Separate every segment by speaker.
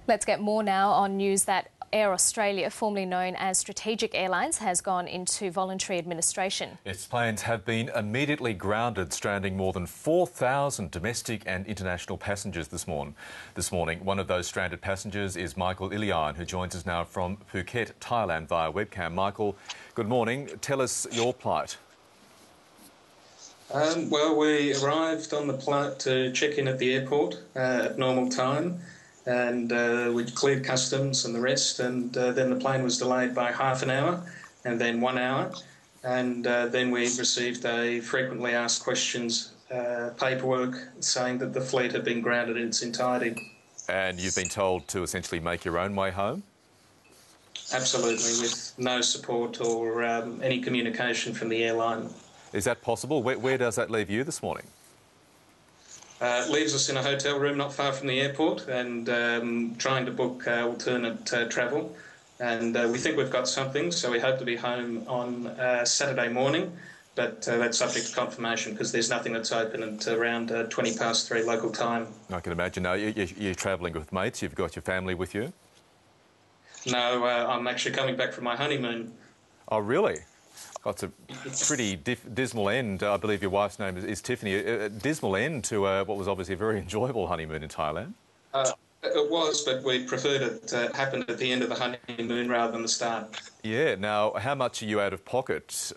Speaker 1: Let's get more now on news that Air Australia, formerly known as Strategic Airlines, has gone into voluntary administration.
Speaker 2: Its planes have been immediately grounded, stranding more than 4,000 domestic and international passengers this morning. One of those stranded passengers is Michael Ilyine, who joins us now from Phuket, Thailand, via webcam. Michael, good morning. Tell us your plight.
Speaker 3: Well, we arrived on the flight to check in at the airport at normal time, and we cleared customs and the rest, and then the plane was delayed by half an hour and then 1 hour, and then we received a frequently asked questions paperwork saying that the fleet had been grounded in its entirety.
Speaker 2: And you've been told to essentially make your own way home?
Speaker 3: Absolutely, with no support or any communication from the airline.
Speaker 2: Is that possible? Where does that leave you this morning?
Speaker 3: It leaves us in a hotel room not far from the airport and trying to book alternate travel. And we think we've got something, so we hope to be home on Saturday morning, but that's subject to confirmation because there's nothing that's open until around 3:20 local time.
Speaker 2: I can imagine. Now, you're travelling with mates, you've got your family with you?
Speaker 3: No, I'm actually coming back from my honeymoon.
Speaker 2: Oh, really? Oh, it's a pretty dismal end. I believe your wife's name is Tiffany. A dismal end to what was obviously a very enjoyable honeymoon in Thailand.
Speaker 3: It was, but we preferred it to happen at the end of the honeymoon rather than the start. Yeah.
Speaker 2: Now, how much are you out of pocket,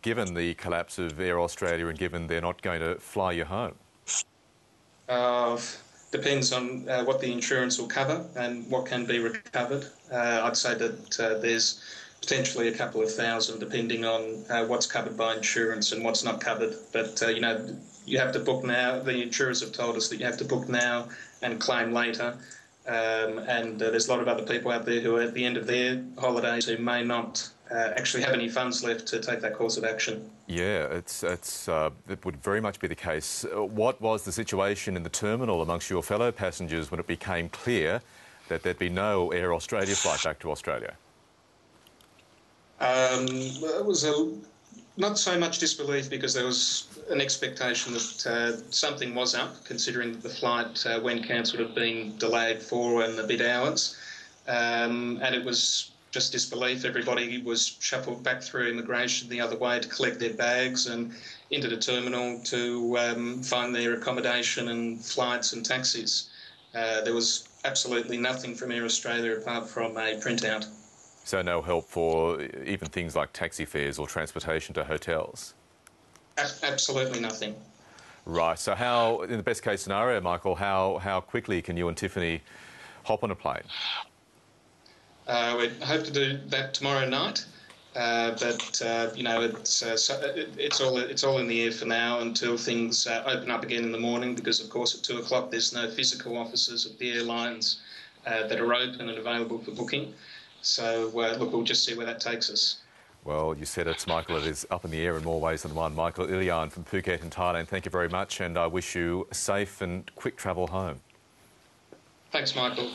Speaker 2: given the collapse of Air Australia and given they're not going to fly you home?
Speaker 3: Depends on what the insurance will cover and what can be recovered. I'd say that there's potentially a couple of thousand, depending on what's covered by insurance and what's not covered. But, you have to book now. The insurers have told us that you have to book now and claim later. And there's a lot of other people out there who are at the end of their holidays who may not actually have any funds left to take that course of action.
Speaker 2: Yeah, it would very much be the case. What was the situation in the terminal amongst your fellow passengers when it became clear that there'd be no Air Australia flight back to Australia?
Speaker 3: It was not so much disbelief because there was an expectation that something was up, considering that the flight, when cancelled, had been delayed 4 and a bit hours. And it was just disbelief. Everybody was shuffled back through immigration the other way to collect their bags and into the terminal to find their accommodation and flights and taxis. There was absolutely nothing from Air Australia apart from a printout.
Speaker 2: So no help for even things like taxi fares or transportation to hotels?
Speaker 3: Absolutely nothing.
Speaker 2: Right. So how, in the best case scenario, Michael, how quickly can you and Tiffany hop on a plane?
Speaker 3: We hope to do that tomorrow night, but it's all in the air for now until things open up again in the morning, because of course at 2 o'clock there's no physical offices at the airlines that are open and available for booking. So, look, we'll just see where that takes us.
Speaker 2: Well, you said it, Michael. It is up in the air in more ways than one. Michael Ilyine from Phuket in Thailand, thank you very much, and I wish you a safe and quick travel home.
Speaker 3: Thanks, Michael.